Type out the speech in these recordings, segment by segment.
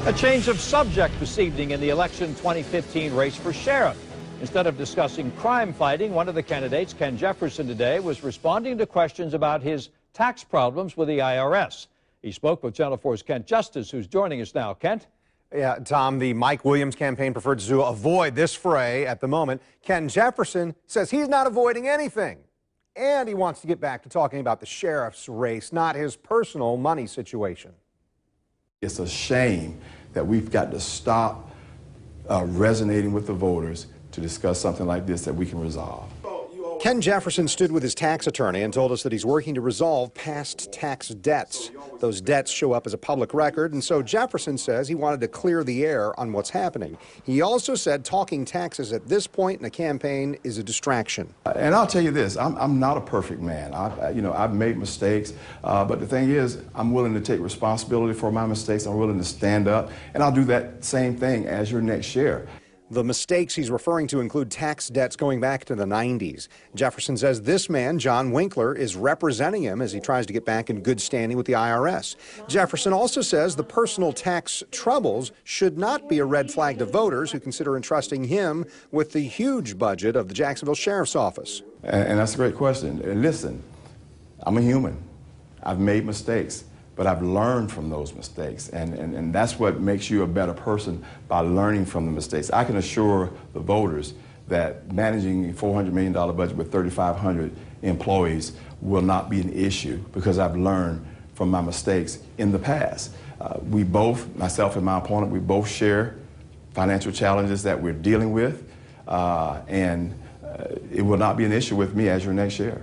A change of subject this evening in the election 2015 race for sheriff. Instead of discussing crime fighting, one of the candidates, Ken Jefferson, today was responding to questions about his tax problems with the IRS. He spoke with Channel 4's Kent Justice, who's joining us now. Kent? Yeah, Tom, the Mike Williams campaign preferred to avoid this fray at the moment. Ken Jefferson says he's not avoiding anything. And he wants to get back to talking about the sheriff's race, not his personal money situation. It's a shame that we've got to stop resonating with the voters to discuss something like this that we can resolve. Ken Jefferson stood with his tax attorney and told us that he's working to resolve past tax debts. Those debts show up as a public record, and so Jefferson says he wanted to clear the air on what's happening. He also said talking taxes at this point in a campaign is a distraction. And I'll tell you this, I'm not a perfect man. I've made mistakes, but the thing is, I'm willing to take responsibility for my mistakes. I'm willing to stand up, and I'll do that same thing as your next sheriff. The mistakes he's referring to include tax debts going back to the 90s. Jefferson says this man, John Winkler, is representing him as he tries to get back in good standing with the IRS. Jefferson also says the personal tax troubles should not be a red flag to voters who consider entrusting him with the huge budget of the Jacksonville Sheriff's Office. And that's a great question. And listen, I'm a human. I've made mistakes, but I've learned from those mistakes, and that's what makes you a better person, by learning from the mistakes. I can assure the voters that managing a $400 million budget with 3,500 employees will not be an issue, because I've learned from my mistakes in the past. We both, myself and my opponent, we both share financial challenges that we're dealing with, and it will not be an issue with me as your next sheriff.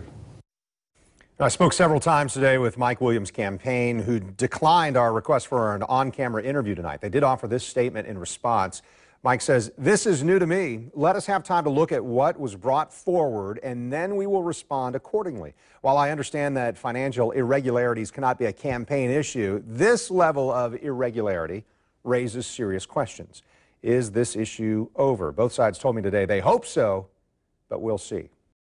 I spoke several times today with Mike Williams' campaign, who declined our request for an on-camera interview tonight. They did offer this statement in response. Mike says, "This is new to me. Let us have time to look at what was brought forward, and then we will respond accordingly. While I understand that financial irregularities cannot be a campaign issue, this level of irregularity raises serious questions. Is this issue over?" Both sides told me today they hope so, but we'll see.